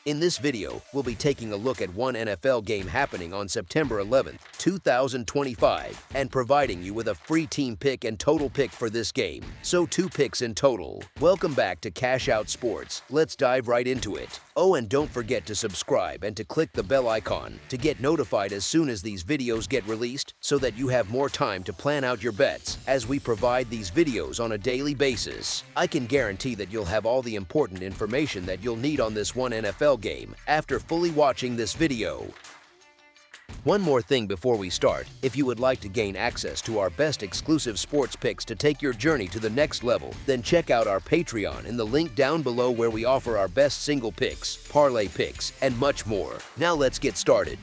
In this video, we'll be taking a look at one NFL game happening on September 11th, 2025, and providing you with a free team pick and total pick for this game. So 2 picks in total. Welcome back to Cash Out Sports. Let's dive right into it. Oh, and don't forget to subscribe and to click the bell icon to get notified as soon as these videos get released so that you have more time to plan out your bets as we provide these videos on a daily basis. I can guarantee that you'll have all the important information that you'll need on this one NFL game after fully watching this video. One more thing before we start, if you would like to gain access to our best exclusive sports picks to take your journey to the next level, then check out our Patreon in the link down below where we offer our best single picks, parlay picks, and much more. Now let's get started.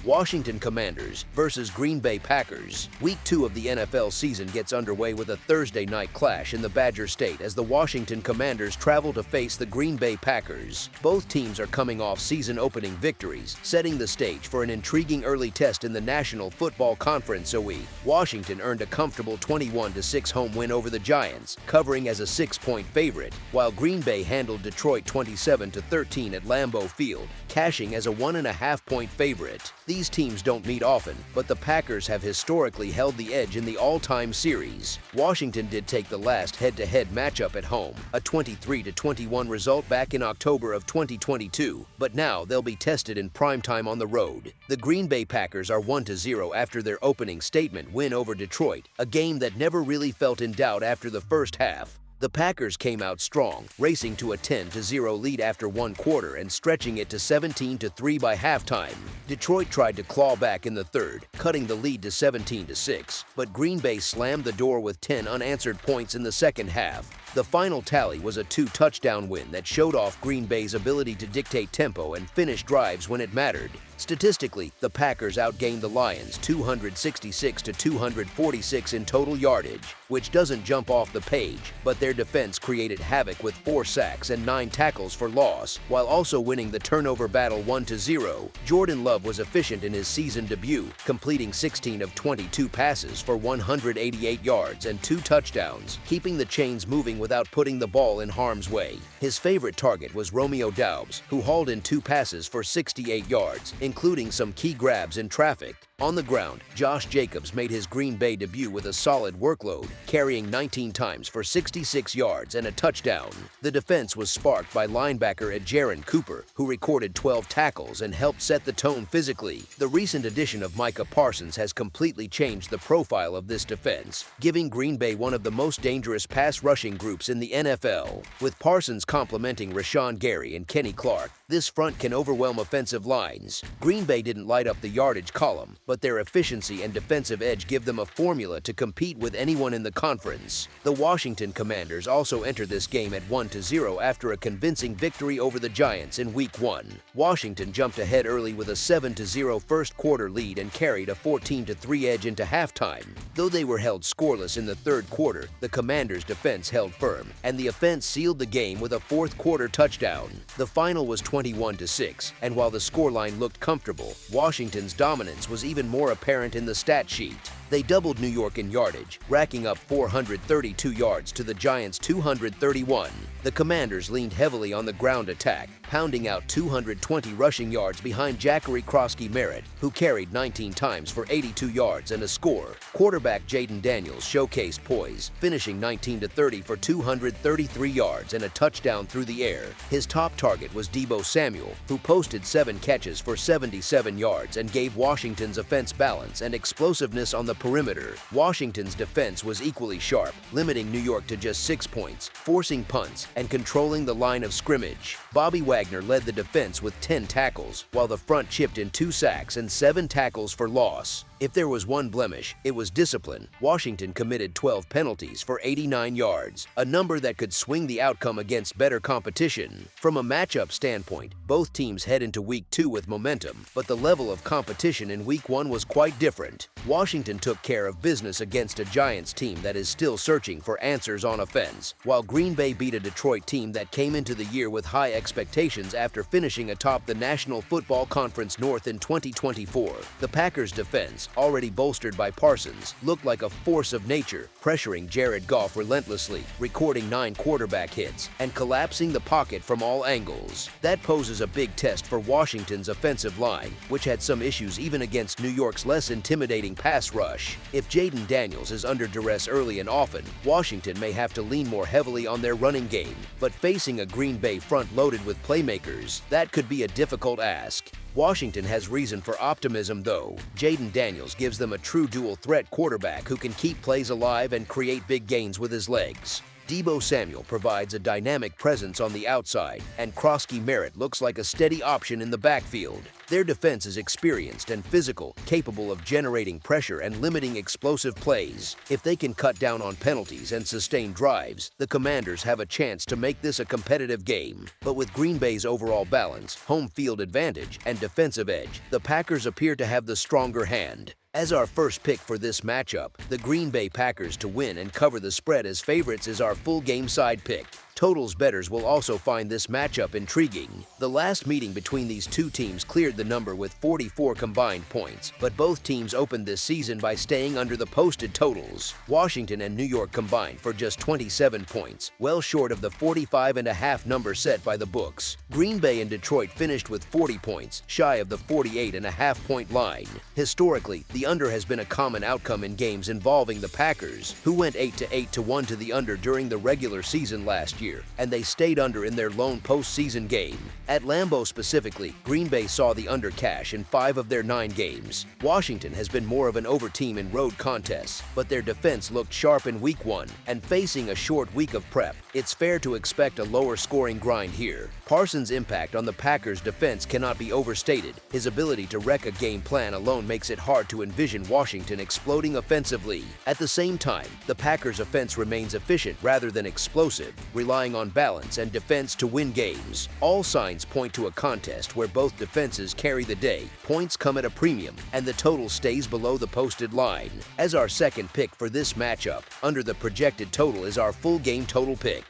Washington Commanders versus Green Bay Packers. Week 2 of the NFL season gets underway with a Thursday night clash in the Badger State as the Washington Commanders travel to face the Green Bay Packers. Both teams are coming off season-opening victories, setting the stage for an intriguing early test in the National Football Conference OE. Washington earned a comfortable 21-6 home win over the Giants, covering as a 6-point favorite, while Green Bay handled Detroit 27-13 at Lambeau Field, cashing as a 1.5-point favorite. These teams don't meet often, but the Packers have historically held the edge in the all-time series. Washington did take the last head-to-head matchup at home, a 23-21 result back in October of 2022, but now they'll be tested in primetime on the road. The Green Bay Packers are 1-0 after their opening statement win over Detroit, a game that never really felt in doubt after the first half. The Packers came out strong, racing to a 10-0 lead after one quarter and stretching it to 17-3 by halftime. Detroit tried to claw back in the third, cutting the lead to 17-6, but Green Bay slammed the door with 10 unanswered points in the second half. The final tally was a 2-touchdown win that showed off Green Bay's ability to dictate tempo and finish drives when it mattered. Statistically, the Packers outgained the Lions 266-246 in total yardage, which doesn't jump off the page, but their defense created havoc with 4 sacks and 9 tackles for loss, while also winning the turnover battle 1-0. Jordan Love was efficient in his season debut, completing 16 of 22 passes for 188 yards and 2 touchdowns, keeping the chains moving without putting the ball in harm's way. His favorite target was Romeo Doubs, who hauled in 2 passes for 68 yards, including some key grabs in traffic. On the ground, Josh Jacobs made his Green Bay debut with a solid workload, carrying 19 times for 66 yards and a touchdown. The defense was sparked by linebacker Jaron Cooper, who recorded 12 tackles and helped set the tone physically. The recent addition of Micah Parsons has completely changed the profile of this defense, giving Green Bay one of the most dangerous pass rushing groups in the NFL. With Parsons complementing Rashawn Gary and Kenny Clark, this front can overwhelm offensive lines. Green Bay didn't light up the yardage column, but their efficiency and defensive edge give them a formula to compete with anyone in the conference. The Washington Commanders also entered this game at 1-0 after a convincing victory over the Giants in Week 1. Washington jumped ahead early with a 7-0 first-quarter lead and carried a 14-3 edge into halftime. Though they were held scoreless in the third quarter, the Commanders' defense held firm, and the offense sealed the game with a fourth-quarter touchdown. The final was 21-6, and while the scoreline looked comfortable, Washington's dominance was even more apparent in the stat sheet. They doubled New York in yardage, racking up 432 yards to the Giants' 231. The Commanders leaned heavily on the ground attack, pounding out 220 rushing yards behind Jackery Krosky-Merritt, who carried 19 times for 82 yards and a score. Quarterback Jaden Daniels showcased poise, finishing 19-30 for 233 yards and a touchdown through the air. His top target was Deebo Samuel, who posted 7 catches for 77 yards and gave Washington's offense balance and explosiveness on the perimeter. Washington's defense was equally sharp, limiting New York to just 6 points, forcing punts, and controlling the line of scrimmage. Bobby Wagner led the defense with 10 tackles, while the front chipped in 2 sacks and 7 tackles for loss. If there was one blemish, it was discipline. Washington committed 12 penalties for 89 yards, a number that could swing the outcome against better competition. From a matchup standpoint, both teams head into Week 2 with momentum, but the level of competition in Week 1 was quite different. Washington took care of business against a Giants team that is still searching for answers on offense, while Green Bay beat a Detroit team that came into the year with high expectations after finishing atop the National Football Conference North in 2024. The Packers' defense, already bolstered by Parsons, looked like a force of nature, pressuring Jared Goff relentlessly, recording 9 quarterback hits, and collapsing the pocket from all angles. That poses a big test for Washington's offensive line, which had some issues even against New York's less intimidating pass rush. If Jaden Daniels is under duress early and often, Washington may have to lean more heavily on their running game, but facing a Green Bay front loaded with playmakers, that could be a difficult ask. Washington has reason for optimism though. Jaden Daniels gives them a true dual-threat quarterback who can keep plays alive and create big gains with his legs. Deebo Samuel provides a dynamic presence on the outside, and Krosky Merritt looks like a steady option in the backfield. Their defense is experienced and physical, capable of generating pressure and limiting explosive plays. If they can cut down on penalties and sustain drives, the Commanders have a chance to make this a competitive game. But with Green Bay's overall balance, home field advantage, and defensive edge, the Packers appear to have the stronger hand. As our first pick for this matchup, the Green Bay Packers to win and cover the spread as favorites is our full game side pick. Totals bettors will also find this matchup intriguing. The last meeting between these two teams cleared the number with 44 combined points, but both teams opened this season by staying under the posted totals. Washington and New York combined for just 27 points, well short of the 45.5 number set by the books. Green Bay and Detroit finished with 40 points, shy of the 48.5 point line. Historically, the under has been a common outcome in games involving the Packers, who went 8-1 to the under during the regular season last year, and they stayed under in their lone postseason game. At Lambeau specifically, Green Bay saw the under cash in 5 of their 9 games. Washington has been more of an over team in road contests, but their defense looked sharp in week 1, and facing a short week of prep, it's fair to expect a lower scoring grind here. Parsons' impact on the Packers' defense cannot be overstated. His ability to wreck a game plan alone makes it hard to envision Washington exploding offensively. At the same time, the Packers' offense remains efficient rather than explosive, relying on balance and defense to win games. All signs point to a contest where both defenses carry the day, points come at a premium, and the total stays below the posted line. As our second pick for this matchup, under the projected total is our full game total pick.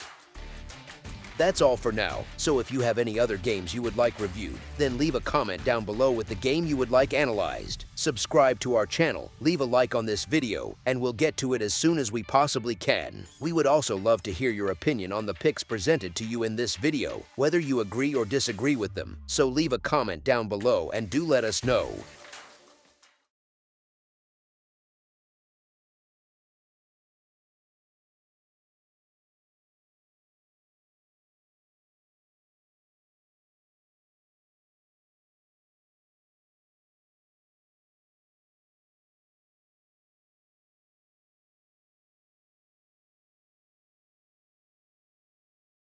That's all for now, so if you have any other games you would like reviewed, then leave a comment down below with the game you would like analyzed. Subscribe to our channel, leave a like on this video, and we'll get to it as soon as we possibly can. We would also love to hear your opinion on the picks presented to you in this video, whether you agree or disagree with them, so leave a comment down below and do let us know.